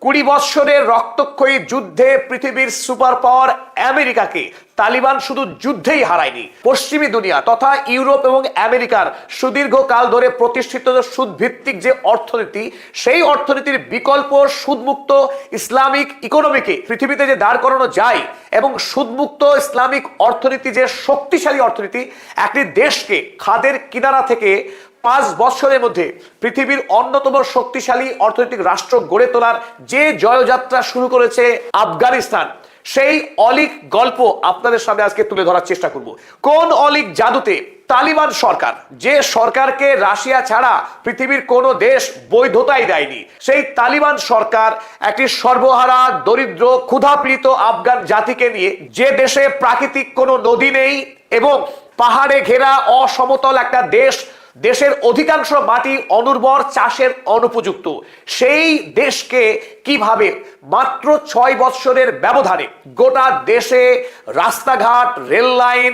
20 বৎসরের রক্তক্ষয়ী যুদ্ধে পৃথিবীর সুপার পাওয়ার আমেরিকাকে তালিবান শুধু যুদ্ধেই হারায়নি, পশ্চিমী দুনিয়া তথা ইউরোপ এবং আমেরিকার সুদীর্ঘকাল ধরে প্রতিষ্ঠিত সুদভিত্তিক যে অর্থনীতি, সেই অর্থনীতির বিকল্প সুদমুক্ত ইসলামিক ইকোনমিকে পৃথিবীতে যে দাঁড় করানো যায় এবং সুদমুক্ত ইসলামিক অর্থনীতি যে শক্তিশালী অর্থনীতি, একটি দেশকে খাদের কিনারা থেকে 5 বছরের মধ্যে পৃথিবীর অন্যতম শক্তিশালী অর্থনৈতিক রাষ্ট্র গড়ে তোলার যে জয়যাত্রা শুরু করেছে আফগানিস্তান, সেই অলিক গল্প আপনাদের সামনে আজকে তুলে ধরার চেষ্টা করব। কোন অলিক জাদুতে তালিবান সরকার, যে সরকারকে রাশিয়া ছাড়া পৃথিবীর কোনো দেশ বৈধতাই দেয়নি, সেই তালিবান সরকার একটি সর্বহারা দরিদ্র ক্ষুধাপীড়িত আফগান জাতিকে নিয়ে, যে দেশে প্রাকৃতিক কোনো নদী নেই এবং পাহাড়ে ঘেরা অসমতল একটা দেশ, দেশের অধিকাংশ মাটি অনুর্বর, চাষের অনুপযুক্ত, সেই দেশকে কিভাবে মাত্র 6 বৎসরের ব্যবধানে গোটা দেশে রাস্তাঘাট, রেল লাইন,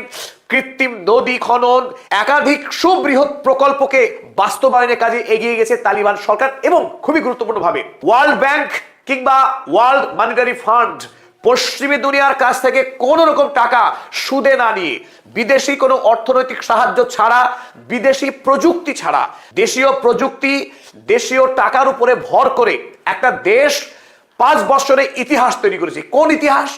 কৃত্রিম নদী খনন, একাধিক সুবৃহৎ প্রকল্পকে বাস্তবায়নের কাজে এগিয়ে গেছে তালিবান সরকার। এবং খুবই গুরুত্বপূর্ণভাবে ওয়ার্ল্ড ব্যাংক কিংবা ওয়ার্ল্ড মনিটারি ফান্ড পশ্চিমী দুনিয়ার কাছ থেকে কোনো রকম টাকা সুদে না নিয়ে, বিদেশি কোনো অর্থনৈতিক সাহায্য ছাড়া, বিদেশি প্রযুক্তি ছাড়া, দেশীয় প্রযুক্তি, দেশীয় টাকার উপরে ভর করে একটা দেশ 5 বছরে ইতিহাস তৈরি করেছে। কোন ইতিহাস?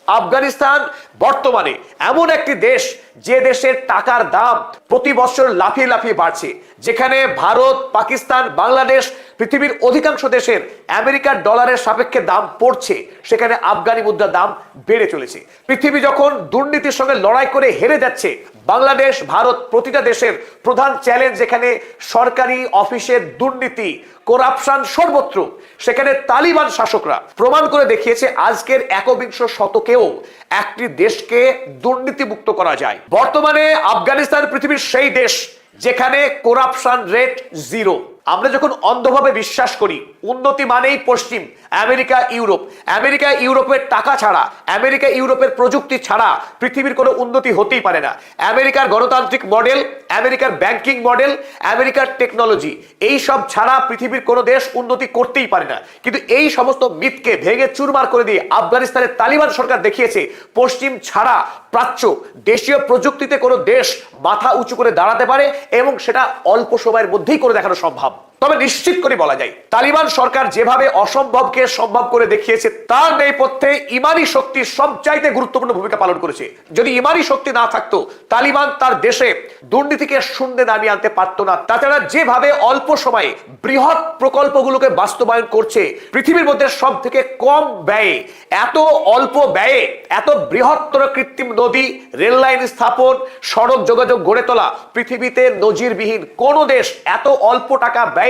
আফগানিস্তান বর্তমানে এমন একটি দেশ, যে দেশের টাকার দাম প্রতি বছর লাফিয়ে লাফিয়ে বাড়ছে, যেখানে ভারত, পাকিস্তান, বাংলাদেশ, পৃথিবীর অধিকাংশ দেশের আমেরিকার ডলারের সাপেক্ষে দাম পড়ছে, সেখানে আফগানি মুদ্রার দাম বেড়ে চলেছে। পৃথিবী যখন দুর্নীতির সঙ্গে লড়াই করে হেরে যাচ্ছে, বাংলাদেশ, ভারত, প্রতিটা দেশের প্রধান চ্যালেঞ্জ যেখানে সরকারি অফিসের দুর্নীতি, করাপশন সর্বত্র, সেখানে তালিবান শাসকরা প্রমাণ করে দেখিয়েছে আজকের 21 শতকেও একটি দেশকে দুর্নীতিমুক্ত করা যায়। বর্তমানে আফগানিস্তান পৃথিবীর সেই দেশ যেখানে করাপশন রেট 0। আমরা যখন অন্ধভাবে বিশ্বাস করি উন্নতি মানেই পশ্চিম, আমেরিকা, ইউরোপ, আমেরিকা ইউরোপের টাকা ছাড়া, আমেরিকা ইউরোপের প্রযুক্তি ছাড়া পৃথিবীর কোনো উন্নতি হতেই পারে না। আমেরিকার গণতান্ত্রিক মডেল, আমেরিকার ব্যাংকিং মডেল, আমেরিকার টেকনোলজি, এই সব ছাড়া পৃথিবীর কোনো দেশ উন্নতি করতেই পারে না। কিন্তু এই সমস্ত মিথকে ভেঙে চুরমার করে দিয়ে আফগানিস্তানের তালিবান সরকার দেখিয়েছে পশ্চিম ছাড়া প্রাচ্য দেশীয় প্রযুক্তিতে কোনো দেশ মাথা উঁচু করে দাঁড়াতে পারে, এবং সেটা অল্প সময়ের মধ্যেই করে দেখানো সম্ভব। তবে নিশ্চিত করে বলা যায়, তালিবান সরকার যেভাবে অসম্ভবকে সম্ভব করে দেখিয়েছে, তার নেপথ্যে ইমানি শক্তি সবচাইতে গুরুত্বপূর্ণ ভূমিকা পালন করেছে। যদি ইমানি শক্তি না থাকতো, তালিবান তার দেশে দুর্নীতিকে শূন্যে নামিয়ে আনতে পারতো না। তাছাড়া যেভাবে অল্প সময়ে বৃহৎ প্রকল্পগুলোকে বাস্তবায়ন করছে, পৃথিবীর মধ্যে সব থেকে কম ব্যয়ে, এত অল্প ব্যয়ে এত বৃহত্তর কৃত্রিম নদী, রেল লাইন স্থাপন, সড়ক যোগাযোগ গড়ে তোলা, পৃথিবীতে নজিরবিহীন কোনো দেশ এত অল্প টাকা ব্যয়ে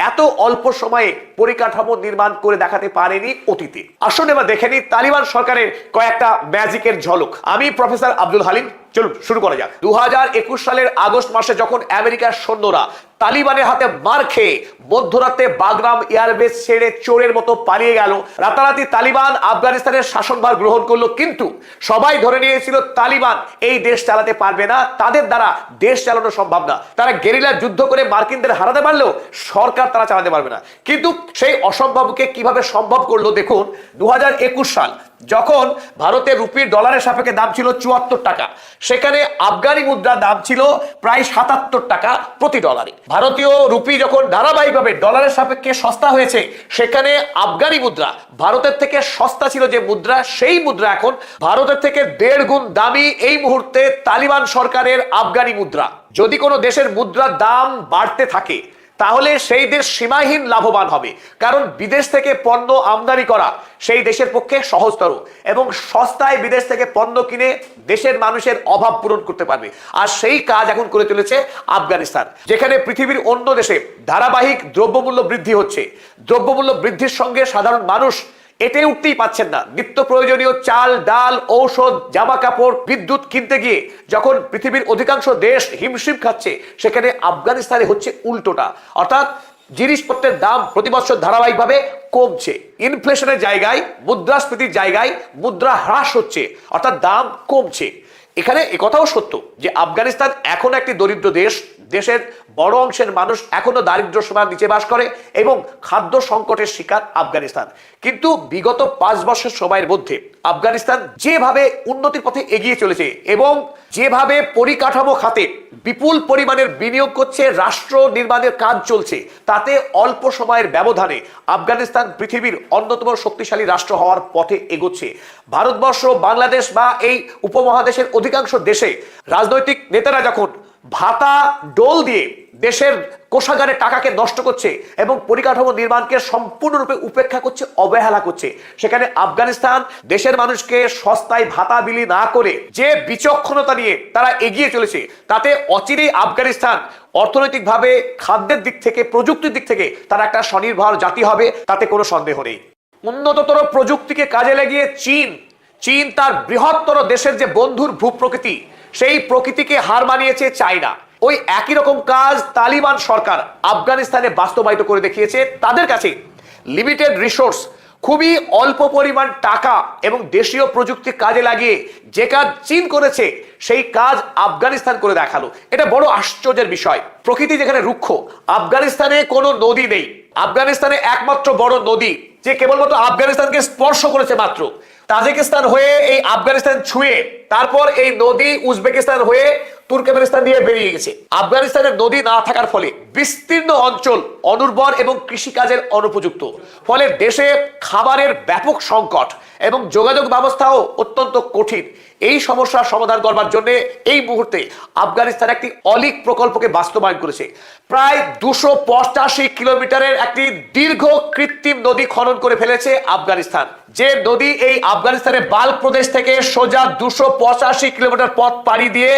এত অল্প সময়ে পরিকাঠামো নির্মাণ করে দেখাতে পারেনি অতীতে। আসুন এবার দেখে নিই তালিবান সরকারের কয়েকটা ম্যাজিকের ঝলক। আমি প্রফেসর আব্দুল হালিম, চলুন শুরু করা যাক। 2021 সালের আগস্ট মাসে যখন আমেরিকার সৈন্যরা তালিবানের হাতে মার খেয়ে মধ্যরাতে বাগরাম এয়ারবেস ছেড়ে চোরের মতো পালিয়ে গেল, রাতারাতি তালিবান আফগানিস্তানের শাসনভার গ্রহণ করলো। কিন্তু সবাই ধরে নিয়েছিল তালিবান এই দেশ চালাতে পারবে না, তাদের দ্বারা দেশ চালানো সম্ভব না। তারা গেরিলা যুদ্ধ করে মার্কিনদের হারাতে পারলেও সরকার তারা চালাতে পারবে না। কিন্তু সেই অসম্ভবকে কিভাবে সম্ভব করলো দেখুন। 2021 সাল যখন ভারতের রুপির ডলারের সাপেক্ষে দাম ছিল 74 টাকা, সেখানে আফগানি মুদ্রার দাম ছিল প্রায় 77 টাকা প্রতি ডলারে। ভারতীয় রুপি যখন ধারাবাহিকভাবে ডলারের সাপেক্ষে সস্তা হয়েছে, সেখানে আফগানি মুদ্রা ভারতের থেকে সস্তা ছিল যে মুদ্রা, সেই মুদ্রা এখন ভারতের থেকে 1.5 গুণ দামি এই মুহূর্তে তালিবান সরকারের আফগানি মুদ্রা। যদি কোনো দেশের মুদ্রার দাম বাড়তে থাকে, তাহলে সেই দেশ সীমাহীন লাভবান হবে, কারণ বিদেশ থেকে পণ্য আমদানি করা সেই দেশের পক্ষে সহজতর, এবং সস্তায় বিদেশ থেকে পণ্য কিনে দেশের মানুষের অভাব পূরণ করতে পারবে। আর সেই কাজ এখন করে চলেছে আফগানিস্তান, যেখানে পৃথিবীর অন্য দেশে ধারাবাহিক দ্রব্যমূল্য বৃদ্ধি হচ্ছে। দ্রব্যমূল্য বৃদ্ধির সঙ্গে সাধারণ মানুষ এতে উঠতেই পাচ্ছেন না। নিত্য প্রয়োজনীয় চাল, ডাল, ঔষধ, জামা কাপড়, বিদ্যুৎ কিনতে গিয়ে যখন পৃথিবীর অধিকাংশ দেশ হিমশিম খাচ্ছে, সেখানে আফগানিস্তানে হচ্ছে উল্টোটা। অর্থাৎ জিনিসপত্রের দাম প্রতি বছর ধারাবাহিকভাবে কমছে। ইনফ্লেশনের জায়গায়, মুদ্রাস্ফীতির জায়গায় মুদ্রা হ্রাস হচ্ছে, অর্থাৎ দাম কমছে। এখানে একথাও সত্য যে আফগানিস্তান এখন একটি দরিদ্র দেশ, দেশের বড় অংশের মানুষ এখনো দারিদ্র সীমার নিচে বাস করে এবং খাদ্য সংকটের শিকার আফগানিস্তান। কিন্তু বিগত 5 বছর সময়ের মধ্যে আফগানিস্তান যেভাবে উন্নতির পথে এগিয়ে চলেছে এবং যেভাবে পরিকাঠামো খাতে বিপুল পরিমাণের বিনিয়োগ করছে, রাষ্ট্র নির্মাণের কাজ চলছে, তাতে অল্প সময়ের ব্যবধানে আফগানিস্তান পৃথিবীর অন্যতম শক্তিশালী রাষ্ট্র হওয়ার পথে এগোচ্ছে। ভারতবর্ষ, বাংলাদেশ বা এই উপমহাদেশের অধিকাংশ দেশে রাজনৈতিক নেতারা যখন ভাতা ডোল দিয়ে দেশের কোষাগারে টাকাকে নষ্ট করছে এবং পরিকাঠামো নির্মাণকে সম্পূর্ণরূপে উপেক্ষা করছে, অবহেলা করছে, সেখানে আফগানিস্তান দেশের মানুষকে সস্তায় ভাতা বিলি না করে যে বিচক্ষণতা নিয়ে তারা এগিয়ে চলেছে, তাতে অচিরেই আফগানিস্তান অর্থনৈতিকভাবে, খাদ্যের দিক থেকে, প্রযুক্তির দিক থেকে তারা একটা স্বনির্ভর জাতি হবে, তাতে কোনো সন্দেহ নেই। উন্নততর প্রযুক্তিকে কাজে লাগিয়ে চীন তার বৃহত্তর দেশের যে বন্ধুর ভূপ্রকৃতি, সেই প্রকৃতিকে হার মানিয়েছে চায়না। ওই একই রকম কাজ তালিবান সরকার আফগানিস্তানে বাস্তবায়িত করে দেখিয়েছে। তাদের কাছে লিমিটেড রিসোর্স, খুবই অল্প পরিমাণ টাকা এবং দেশীয় প্রযুক্তি কাজে লাগিয়ে যে কাজ চীন করেছে সেই কাজ আফগানিস্তান করে দেখালো। এটা বড় আশ্চর্যের বিষয়। প্রকৃতি যেখানে রুক্ষ, আফগানিস্তানে কোনো নদী নেই। আফগানিস্তানে একমাত্র বড় নদী যে কেবলমাত্র আফগানিস্তানকে স্পর্শ করেছে মাত্র, তাজিকিস্তান হয়ে এই আফগানিস্তান ছুঁয়ে, তারপর এই নদী উজবেকিস্তান হয়ে তুর্কমেনিস্তান দিয়ে বেরিয়ে গেছে। আফগানিস্তানের নদী না থাকার ফলে বিস্তীর্ণ অঞ্চল অনুর্বর এবং কৃষিকাজের অনুপযুক্ত, ফলে দেশে খাবারের ব্যাপক সংকট এবং যোগাযোগ ব্যবস্থাও অত্যন্ত কঠিন। এই সমস্যার সমাধান করবার জন্য এই মুহূর্তে আফগানিস্তান একটি অলিক প্রকল্পকে বাস্তবায়ন করেছে। প্রায় 285 কিলোমিটারের একটি দীর্ঘ কৃত্রিম নদী খনন করে ফেলেছে আফগানিস্তান, যে নদী এই আফগানিস্তানের বাল্ক প্রদেশ থেকে সোজা 285 কিলোমিটার পথ পাড়ি দিয়ে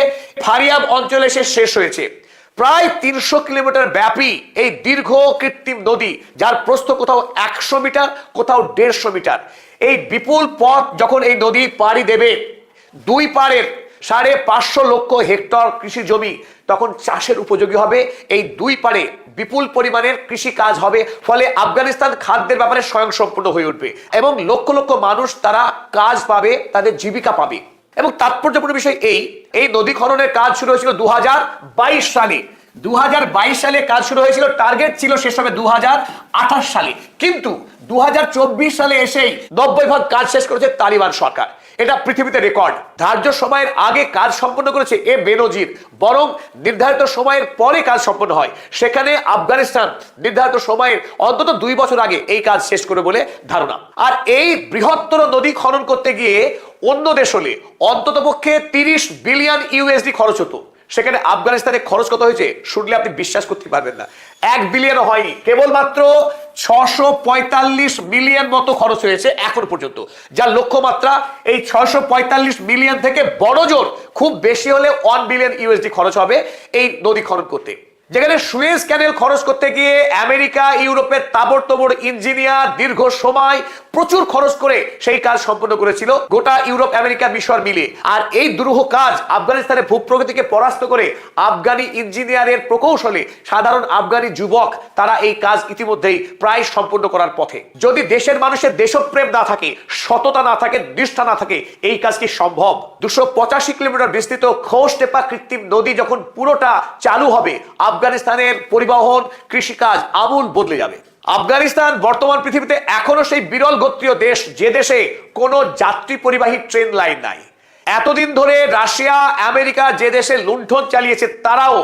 ফারিয়াব অঞ্চলে এসে শেষ হয়েছে। প্রায় 300 কিলোমিটার ব্যাপী এই দীর্ঘ কৃত্রিম নদী, যার প্রস্থ কোথাও 100 মিটার, কোথাও 150 মিটার। এই বিপুল পথ যখন এই নদী পাড়ি দেবে, দুই পাড়ের 550 লক্ষ হেক্টর কৃষি জমি তখন চাষের উপযোগী হবে। এই দুই পাড়ে বিপুল পরিমাণের কৃষি কাজ হবে, ফলে আফগানিস্তান খাদ্যের ব্যাপারে স্বয়ংসম্পূর্ণ হয়ে উঠবে এবং লক্ষ লক্ষ মানুষ তারা কাজ পাবে, তাদের জীবিকা পাবে। এবং তাৎপর্যপূর্ণ বিষয় এই নদী খননের কাজ শুরু হয়েছিল 2022 সালে। 2022 সালে কাজ শুরু হয়েছিল, টার্গেট ছিল শেষ হবে 2028 সালে, কিন্তু 2024 সালে এসেই 90% কাজ শেষ করেছে তালিবান সরকার। এটা পৃথিবীতে রেকর্ড। ধার্য সময়ের আগে কাজ সম্পন্ন করেছে এ বেনজির, বরং নির্ধারিত সময়ের পরে কাজ সম্পন্ন হয়। সেখানে আফগানিস্তান নির্ধারিত সময়ের অন্তত 2 বছর আগে এই কাজ শেষ করে বলে ধারণা। আর এই বৃহত্তর নদী খনন করতে গিয়ে অন্য দেশ হলে অন্ততপক্ষে 30 বিলিয়ন ইউএসডি খরচ হতো, সেখানে আফগানিস্তানে খরচ কত হয়েছে শুনলে আপনি বিশ্বাস করতে পারবেন না। 1 বিলিয়নও হয়নি, কেবলমাত্র 645 মিলিয়ন মতো খরচ হয়েছে এখন পর্যন্ত, যার লক্ষ্যমাত্রা এই 645 মিলিয়ন থেকে বড়জোর খুব বেশি হলে 1 বিলিয়ন ইউএসডি খরচ হবে এই নদী খনন করতে। যেখানে সুয়েজ ক্যানেল খরচ করতে গিয়ে আমেরিকা, ইউরোপের তাবড়তোড় ইঞ্জিনিয়ার দীর্ঘ সময় প্রচুর খরচ করে সেই কাজ সম্পন্ন করেছিল গোটা ইউরোপ, আমেরিকা, মিশর মিলে। আর এই দুরূহ কাজ আফগানিস্তানের ভূপ্রকৃতিকে পরাস্ত করে আফগানি ইঞ্জিনিয়ারের প্রকৌশলে সাধারণ আফগানি যুবক তারা এই কাজ ইতিমধ্যেই প্রায় সম্পূর্ণ করার পথে। যদি দেশের মানুষের দেশপ্রেম না থাকে, সততা না থাকে, নিষ্ঠা না থাকে, এই কাজ কি সম্ভব? 285 কিলোমিটার বিস্তৃত খোসটেপা কৃত্রিম নদী যখন পুরোটা চালু হবে, আফগানিস্তানের পরিবহন, কৃষিকাজ আমূল বদলে যাবে। আফগানিস্তান বর্তমান পৃথিবীতে এখনো সেই বিরল গোত্রীয় দেশ যে দেশে কোনো যাত্রী পরিবাহী ট্রেন লাইন নাই। এতদিন ধরে রাশিয়া, আমেরিকা যে দেশে লুণ্ঠন চালিয়েছে, তারাও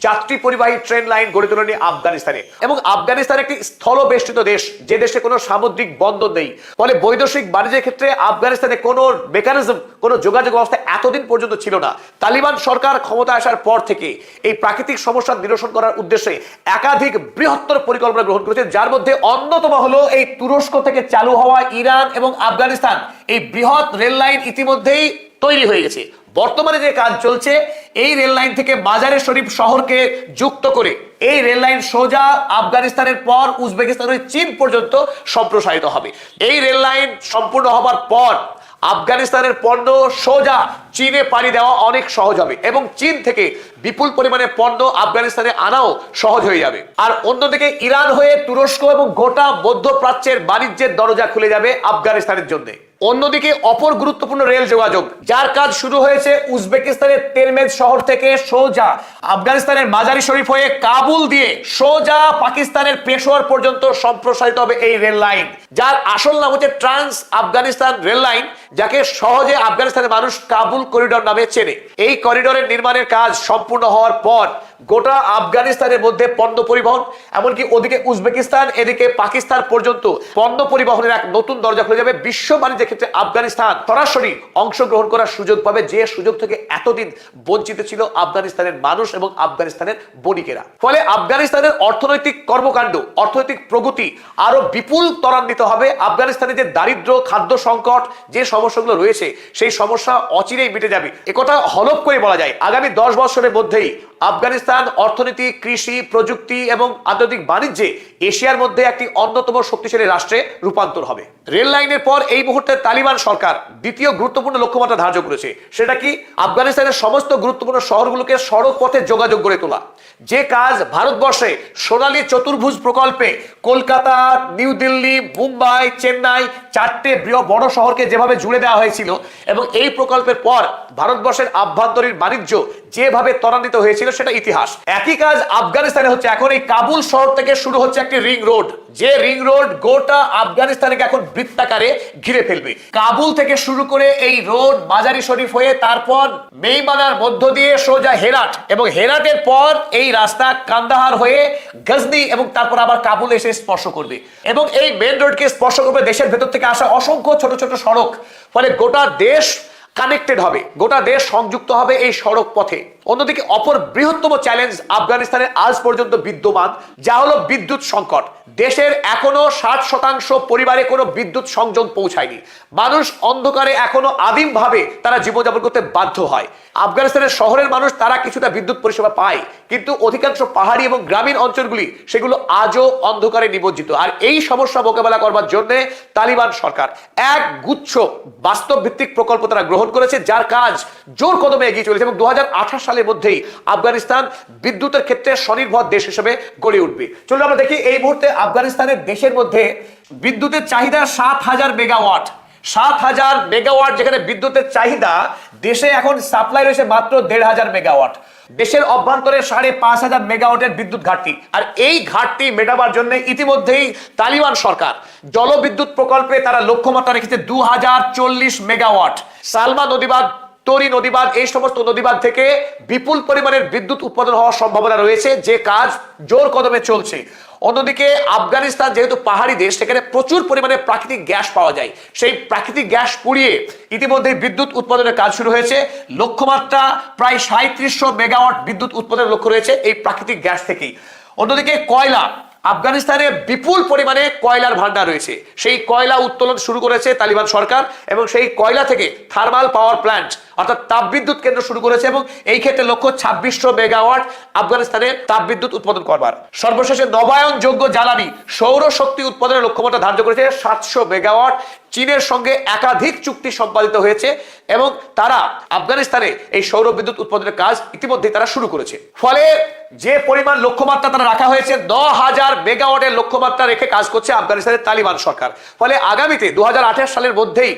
যাত্রী পরিবাহী ট্রেন লাইন গড়ে তোলেনি আফগানিস্তানে। এবং আফগানিস্তান একটি স্থলবেষ্টিত দেশ, যে দেশে কোনো সামুদ্রিক বন্দর নেই, ফলে বৈদেশিক বাণিজ্যের ক্ষেত্রে আফগানিস্তানে কোনো মেকানিজম, কোনো যোগাযোগ ব্যবস্থা এতদিন পর্যন্ত ছিল না। তালিবান সরকার ক্ষমতা আসার পর থেকে এই প্রাকৃতিক সমস্যার নিরসন করার উদ্দেশ্যে একাধিক বৃহত্তর পরিকল্পনা গ্রহণ করেছে, যার মধ্যে অন্যতম হলো এই তুরস্ক থেকে চালু হওয়া ইরান এবং আফগানিস্তান এই বৃহৎ রেল লাইন ইতিমধ্যেই তৈরি হয়ে গেছে। বর্তমানে যে কাজ চলছে, এই রেল লাইন থেকে মাজারে শরীফ শহরকে যুক্ত করে এই রেল লাইন সোজা আফগানিস্তানের পর উজবেকিস্তানের চীন পর্যন্ত সম্প্রসারিত হবে। এই রেল লাইন সম্পূর্ণ হবার পর আফগানিস্তানের পণ্য সোজা চীনে পাড়ি দেওয়া অনেক সহজ হবে এবং চীন থেকে বিপুল পরিমাণে পণ্য আফগানিস্তানে আনাও সহজ হয়ে যাবে। আর অন্যদিকে ইরান হয়ে তুরস্ক এবং গোটা মধ্যপ্রাচ্যের বাণিজ্যের দরজা খুলে যাবে আফগানিস্তানের জন্য। অন্যদিকে অপর গুরুত্বপূর্ণ রেল যোগাযোগ যার কাজ শুরু হয়েছে উজবেকিস্তানের তেলমেজ শহর থেকে সোজা আফগানিস্তানের মাজারি শরীফ হয়ে কাবুল দিয়ে সোজা পাকিস্তানের পেশোয়ার পর্যন্ত সম্প্রসারিত হবে এই রেল লাইন, যার আসল নাম হচ্ছে ট্রান্স আফগানিস্তান রেল লাইন, যাকে সহজে আফগানিস্তানের মানুষ কাবুল করিডোর নামে চেনে। এই করিডোরের নির্মাণের কাজ সম্পূর্ণ হওয়ার পর গোটা আফগানিস্তানের মধ্যে পণ্য পরিবহন, এমনকি ওদিকে উজবেকিস্তান এদিকে পাকিস্তান পর্যন্ত পণ্য পরিবহনের এক নতুন দরজা খুলে যাবে। বিশ্ব বাণিজ্যের ক্ষেত্রে আফগানিস্তান সরাসরি অংশগ্রহণ করার সুযোগ পাবে, যে সুযোগ থেকে এতদিন বঞ্চিত ছিল আফগানিস্তানের মানুষ এবং আফগানিস্তানের বণিকেরা। ফলে আফগানিস্তানের অর্থনৈতিক কর্মকাণ্ড, অর্থনৈতিক প্রগতি আরো বিপুল ত্বরান্বিত হবে। আফগানিস্তানে যে দারিদ্র, খাদ্য সংকট, যে সমস্যাগুলো রয়েছে সেই সমস্যা অচিরেই মিটে যাবে। একথা হলফ করে বলা যায় আগামী 10 বছরের মধ্যেই আফগানিস্তান অর্থনীতি, কৃষি, প্রযুক্তি এবং আন্তর্জাতিক বাণিজ্যে এশিয়ার মধ্যে একটি অন্যতম শক্তিশালী রাষ্ট্রে রূপান্তর হবে। রেল লাইনের পর এই মুহূর্তে তালিবান সরকার দ্বিতীয় গুরুত্বপূর্ণ লক্ষ্যমাত্রা ধার্য করেছে। সেটা কি? আফগানিস্তানের সমস্ত গুরুত্বপূর্ণ শহরগুলোকে সড়ক পথে যোগাযোগ গড়ে তোলা। যে কাজ ভারতবর্ষে সোনালী চতুর্ভুজ প্রকল্পে কলকাতা, নিউ দিল্লি, মুম্বাই, চেন্নাই 4টে বড় শহরকে যেভাবে জুড়ে দেওয়া হয়েছিল এবং এই প্রকল্পের পর ভারতবর্ষের আভ্যন্তরীণ বাণিজ্য যেভাবে ত্বরান্বিত হয়েছিল সেটা ইতিহাস। একই কাজ আফগানিস্তানে হচ্ছে। এখন এই কাবুল শহর থেকে শুরু হচ্ছে একটি রিং রোড, যে রিং রোড গোটা আফগানিস্তানকে এখন বৃত্তাকারে ঘিরে ফেলবে। কাবুল থেকে শুরু করে এই রোড মাজারি শরীফ হয়ে তারপর মেইমানার মধ্য দিয়ে সোজা হেরাট এবং হেরাটের পর এই রাস্তা কান্দাহার হয়ে গজনি এবং তারপর আবার কাবুল এসে স্পর্শ করবে এবং এই মেন রোডকে স্পর্শ করবে দেশের ভেতর থেকে আসা অসংখ্য ছোট ছোট সড়ক। ফলে গোটা দেশ কানেক্টেড হবে, গোটা দেশ সংযুক্ত হবে এই সড়ক পথে। অন্যদিকে অপর বৃহত্তম চ্যালেঞ্জ আফগানিস্তানের আজ পর্যন্ত বিদ্যমান, যা হলো বিদ্যুৎ সংকট। দেশের এখনো 60% পরিবারে কোনো বিদ্যুৎ সংযোগ পৌঁছায়নি। মানুষ অন্ধকারে এখনো আদিমভাবে তারা জীবনযাপন করতে বাধ্য হয়। আফগানিস্তানের শহরের মানুষ তারা কিছুটা বিদ্যুৎ পরিষেবা পায়, কিন্তু অধিকাংশ পাহাড়ি এবং গ্রামীণ অঞ্চলগুলি সেগুলো আজও অন্ধকারে নিমজ্জিত। আর এই সমস্যা মোকাবেলা করবার জন্য তালিবান সরকার এক গুচ্ছ বাস্তব ভিত্তিক প্রকল্প তারা গ্রহণ করেছে, যার কাজ জোর কদমে এগিয়ে চলেছে এবং 2028 সালের মধ্যেই আফগানিস্তান বিদ্যুতের ক্ষেত্রে স্বনির্ভর দেশ হিসেবে গড়ে উঠবে। চলুন আমরা দেখি এই মুহূর্তে আফগানিস্তানের দেশের মধ্যে বিদ্যুতের চাহিদা 7000 মেগাওয়াট। 7000 মেগাওয়াট যেখানে বিদ্যুতের চাহিদা, দেশে এখন সাপ্লাই রয়েছে মাত্র 1500 মেগাওয়াট। দেশের অভ্যন্তরে 5500 মেগাওয়াটের বিদ্যুৎ ঘাটতি। আর এই ঘাটতি মেটাবার জন্য ইতিমধ্যেই তালিবান সরকার জলবিদ্যুৎ প্রকল্পে তারা লক্ষ্যমাত্রা রেখেছে 2040 মেগাওয়াট। সালমা নদীবাঁধ, তরি নদীবাঁধ, এই সমস্ত নদীবাঁধ থেকে বিপুল পরিমাণের বিদ্যুৎ উৎপাদন হওয়ার সম্ভাবনা রয়েছে, যে কাজ জোর কদমে চলছে। অন্যদিকে আফগানিস্তান যেহেতু পাহাড়ি দেশ, সেখানে প্রচুর পরিমাণে প্রাকৃতিক গ্যাস পাওয়া যায়। সেই প্রাকৃতিক গ্যাস পুড়িয়ে ইতিমধ্যে বিদ্যুৎ উৎপাদনের কাজ শুরু হয়েছে। লক্ষ্যমাত্রা প্রায় 3700 মেগাওয়াট বিদ্যুৎ উৎপাদনের লক্ষ্য রয়েছে এই প্রাকৃতিক গ্যাস থেকেই। অন্যদিকে কয়লা, আফগানিস্তানে বিপুল পরিমাণে কয়লার ভান্ডার রয়েছে। সেই কয়লা উত্তোলন শুরু করেছে তালিবান সরকার এবং সেই কয়লা থেকে থার্মাল পাওয়ার প্ল্যান্ট অর্থাৎ তাপবিদ্যুৎ কেন্দ্র শুরু করেছে এবং এই ক্ষেত্রে লক্ষ্য 2600 মেগাওয়াট আফগানিস্তানের তাপবিদ্যুৎ উৎপাদন করবার। সর্বশেষে নবায়নযোগ্য জ্বালানি সৌরশক্তি উৎপাদনের লক্ষ্যমাত্রা ধার্য করেছে 700 মেগাওয়াট। চীনের সঙ্গে একাধিক চুক্তি সম্পাদিত হয়েছে এবং তারা আফগানিস্তানে এই সৌর বিদ্যুৎ উৎপাদনের কাজ ইতিমধ্যে তারা শুরু করেছে। ফলে যে পরিমাণ লক্ষ্যমাত্রা তারা রাখা হয়েছে 10,000 মেগাওয়াটের লক্ষ্যমাত্রা রেখে কাজ করছে আফগানিস্তানের তালিবান সরকার। ফলে আগামীতে 2028 সালের মধ্যেই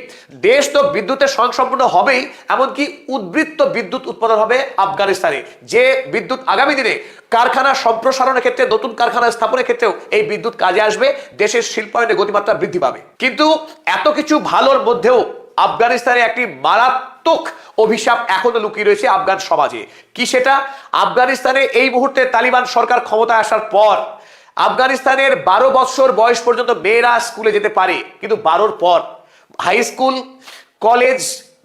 দেশ তো বিদ্যুতের স্বয়ংসম্পূর্ণ হবেই, এমনকি উদ্বৃত্ত বিদ্যুৎ উৎপাদন হবে আফগানিস্তানে, যে বিদ্যুৎ আগামী দিনে কারখানা সম্প্রসারণের ক্ষেত্রে, নতুন কারখানা স্থাপনের ক্ষেত্রেও এই বিদ্যুৎ কাজে আসবে, দেশের শিল্পায়নের গতিমাত্রা বৃদ্ধি পাবে। কিন্তু এত কিছু ভালোর মধ্যেও আফগানিস্তানে একটি মারাত্মক অভিশাপ এখনো লুকিয়ে রয়েছে আফগান সমাজে। কি সেটা? আফগানিস্তানে এই মুহূর্তে তালিবান সরকার ক্ষমতায় আসার পর আফগানিস্তানের 12 বছর বয়স পর্যন্ত মেয়েরা স্কুলে যেতে পারে, কিন্তু 12-র পর হাই স্কুল, কলেজ,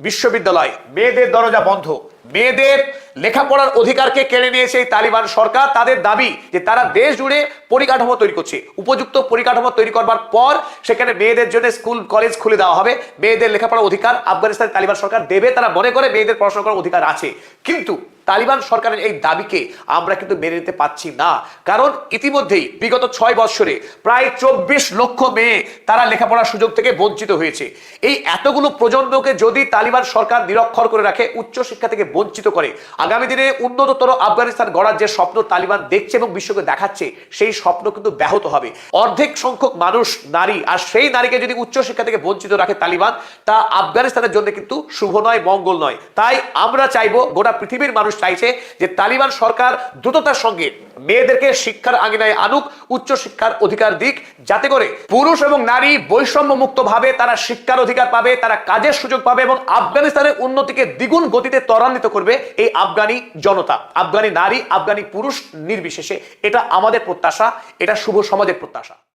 বিশ্ববিদ্যালয় মেয়েদের দরজা বন্ধ। মেয়েদের লেখাপড়ার অধিকারকে কেড়ে নিয়েছে এই তালিবান সরকার। তাদের দাবি যে তারা দেশ জুড়ে পরিকাঠামো তৈরি করছে, উপযুক্ত পরিকাঠামো তৈরি করবার পর সেখানে মেয়েদের জন্য স্কুল কলেজ খুলে দেওয়া হবে, মেয়েদের লেখাপড়ার অধিকার আফগানিস্তানের তালিবান সরকার দেবে। তারা মনে করে মেয়েদের পড়াশোনা করার অধিকার আছে, কিন্তু তালিবান সরকারের এই দাবিকে আমরা কিন্তু মেনে নিতে পারছি না। কারণ ইতিমধ্যেই বিগত 6 বছরে প্রায় 24 লক্ষ মেয়ে তারা লেখাপড়ার সুযোগ থেকে বঞ্চিত হয়েছে। এই এতগুলো প্রজন্মকে যদি তালিবান সরকার নিরক্ষর করে রাখে, উচ্চশিক্ষা থেকে বঞ্চিত করে, আগামী দিনে উন্নততর আফগানিস্তান গড়ার যে স্বপ্ন তালিবান দেখছে এবং বিশ্বকে দেখাচ্ছে, সেই স্বপ্ন কিন্তু ব্যাহত হবে। অর্ধেক সংখ্যক মানুষ নারী, আর সেই নারীকে যদি উচ্চশিক্ষা থেকে বঞ্চিত রাখে তালিবান, তা আফগানিস্তানের জন্য কিন্তু শুভ নয়, মঙ্গল নয়। তাই আমরা চাইবো, গোটা পৃথিবীর মানুষ চাইছে যে তালিবান সরকার দ্রুততার সঙ্গে মেয়েদেরকে শিক্ষার আঙিনায় আনুক, উচ্চ শিক্ষার অধিকার দিক, যাতে করে পুরুষ এবং নারী বৈষম্য মুক্ত ভাবে তারা শিক্ষার অধিকার পাবে, তারা কাজের সুযোগ পাবে এবং আফগানিস্তানের উন্নতিকে দ্বিগুণ গতিতে ত্বরান্বিত করবে এই আফগানি জনতা, আফগানি নারী, আফগানি পুরুষ নির্বিশেষে। এটা আমাদের প্রত্যাশা, এটা শুভ সমাজের প্রত্যাশা।